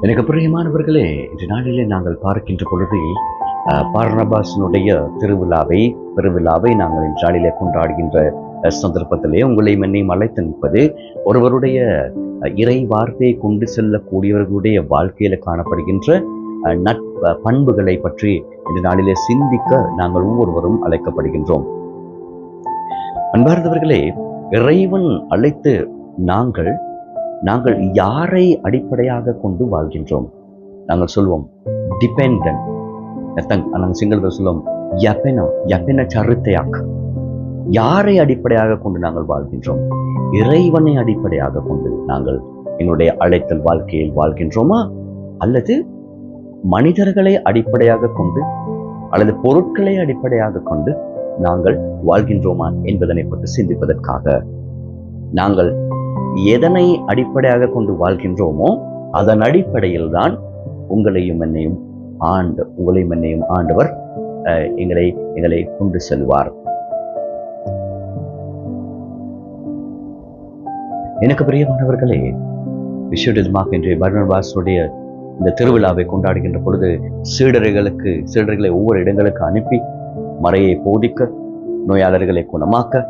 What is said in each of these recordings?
எனக்கு பிரியமானவர்களே, இன்று நாளிலே நாங்கள் பார்க்கின்ற பொழுது பார்னபாஸினுடைய பெருவிழாவை நாங்கள் இன்று நாளிலே கொண்டாடுகின்ற சந்தர்ப்பத்திலே உங்களையும் என்னையும் அழைத்து நிற்பது ஒருவருடைய இறை வார்த்தையை கொண்டு செல்லக்கூடியவர்களுடைய வாழ்க்கையில காணப்படுகின்ற பண்புகளை பற்றி இந்த நாளிலே சிந்திக்க நாங்கள் ஒவ்வொருவரும் அழைக்கப்படுகின்றோம். அன்பார்ந்தவர்களே, இறைவன் அழைத்து நாங்கள் யாரை அடிப்படையாக கொண்டு வாழ்கின்றோம்? நாங்கள் சொல்வோம் டிபெண்டன்ட். நாங்கள் சிங்களத்தில் சொல்லுவோம் யபென சருத்தையாக்க. யாரை அடிப்படையாக கொண்டு நாங்கள் வாழ்கின்றோம்? இறைவனை அடிப்படையாக கொண்டு நாங்கள் எங்களுடைய அழைத்தல் வாழ்க்கையில் வாழ்கின்றோமா, அல்லது மனிதர்களை அடிப்படையாக கொண்டு அல்லது பொருட்களை அடிப்படையாக கொண்டு நாங்கள் வாழ்கின்றோமா என்பதனை பற்றி சிந்திப்பதற்காக நாங்கள் எதனை அடிப்படையாக கொண்டு வாழ்கின்றோமோ அதன் அடிப்படையில் தான் உங்களையும் என்னையும் ஆண்டவர் எங்களை கொண்டு செல்வார். எனக்கு பிரியமானவர்களே, விசேஷமாக இன்றைய பர்னபாஸுடைய இந்த திருவிழாவை கொண்டாடுகின்ற பொழுது சீடர்களை ஒவ்வொரு இடங்களுக்கு அனுப்பி மறையை போதிக்க, நோயாளர்களை குணமாக்க,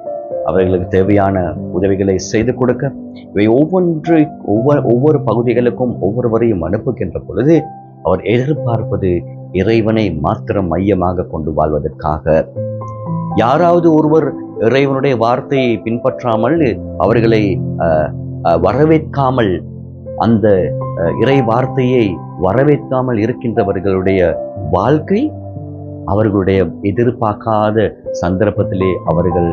அவர்களுக்கு தேவையான உதவிகளை செய்து கொடுக்க, இவை ஒவ்வொரு பகுதிகளுக்கும் ஒவ்வொருவரையும் அனுப்புகின்ற பொழுது அவர் எதிர்பார்ப்பது இறைவனை மாத்திரம் மையமாக கொண்டு வாழ்வதற்காக. யாராவது ஒருவர் இறைவனுடைய வார்த்தையை பின்பற்றாமல் அவர்களை வரவேற்காமல், அந்த இறை வார்த்தையை வரவேற்காமல் இருக்கின்றவர்களுடைய வாழ்க்கை அவர்களுடைய எதிர்பார்க்காத சந்தர்ப்பத்திலே அவர்கள்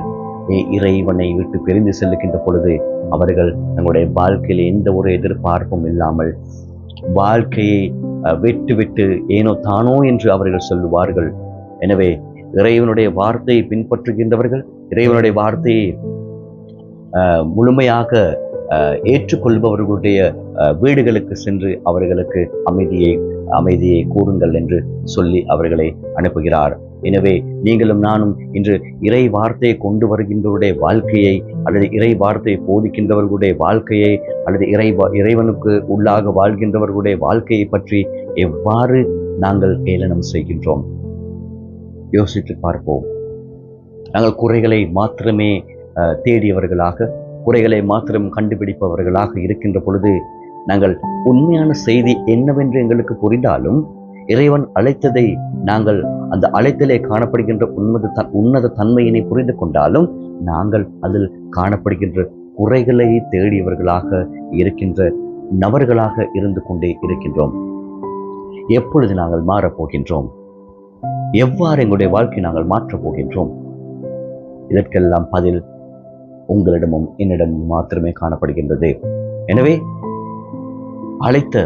இறைவனை விட்டு பிரிந்து செல்லுகின்ற பொழுது அவர்கள் தங்களுடைய வாழ்க்கையில் எந்த ஒரு எதிர்பார்ப்பும் இல்லாமல் வாழ்க்கையை விட்டு ஏனோ தானோ என்று அவர்கள் சொல்லுவார்கள். எனவே இறைவனுடைய வார்த்தையை பின்பற்றுகின்றவர்கள், இறைவனுடைய வார்த்தையை முழுமையாக ஏற்றுக்கொள்பவர்களுடைய வீடுகளுக்கு சென்று அவர்களுக்கு அமைதியை கூறுங்கள் என்று சொல்லி அவர்களை அனுப்புகிறார். எனவே நீங்களும் நானும் இன்று இறை வார்த்தையை கொண்டு வருகின்றவருடைய வாழ்க்கையை, அல்லது இறை வார்த்தையை போதிக்கின்றவர்களுடைய வாழ்க்கையை, அல்லது இறைவனுக்கு உள்ளாக வாழ்கின்றவர்களுடைய வாழ்க்கையை பற்றி எவ்வாறு நாங்கள் ஏளனம் செய்கின்றோம்? யோசித்து பார்ப்போம். நாங்கள் குறைகளை மாத்திரமே தேடியவர்களாக, குறைகளை மாத்திரம் கண்டுபிடிப்பவர்களாக இருக்கின்ற பொழுது, நாங்கள் உண்மையான செய்தி என்னவென்று எங்களுக்கு புரிந்தாலும், இறைவன் அழைத்ததை நாங்கள் அந்த அழைத்தலே காணப்படுகின்ற உன்னத தன்மையினை புரிந்து கொண்டாலும், நாங்கள் அதில் காணப்படுகின்ற குறைகளை தேடியவர்களாக இருக்கின்ற நபர்களாக இருந்து கொண்டே இருக்கின்றோம். எப்பொழுது நாங்கள் மாறப்போகின்றோம்? எவ்வாறு எங்களுடைய வாழ்க்கை நாங்கள் மாற்றப் போகின்றோம்? இதற்கெல்லாம் பதில் உங்களிடமும் என்னிடமும் மாத்திரமே காணப்படுகின்றது. எனவே அழைத்த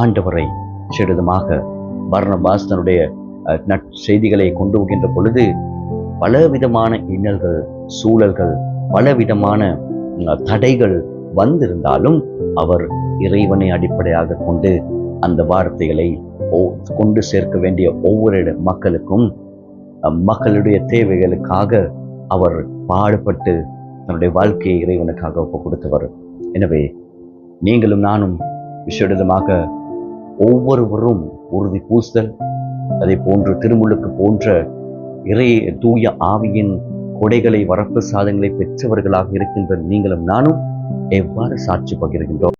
ஆண்டவரை சிறிதமாக பர்னபாஸ் தன்னுடைய செய்திகளை கொண்டு வருகின்ற பொழுது பலவிதமான இன்னல்கள், சூழல்கள், பலவிதமான தடைகள் வந்திருந்தாலும் அவர் இறைவனை அடிப்படையாக கொண்டு அந்த வார்த்தைகளை கொண்டு சேர்க்க வேண்டிய ஒவ்வொரு மக்களுக்கும், மக்களுடைய தேவைகளுக்காக அவர் பாடுபட்டு தன்னுடைய வாழ்க்கையை இறைவனுக்காக ஒப்புக் கொடுத்தவர். எனவே நீங்களும் நானும் விசேடமாக ஒவ்வொருவரும் உறுதி பூசுதல், அதை போன்று திருமுழுக்கு போன்ற தூய ஆவியின் கொடைகளை, வரப்பு சாதங்களை பெற்றவர்களாக இருக்கின்ற நீங்களும் நானும் எவ்வாறு சாட்சி பகிர்கின்றோம்?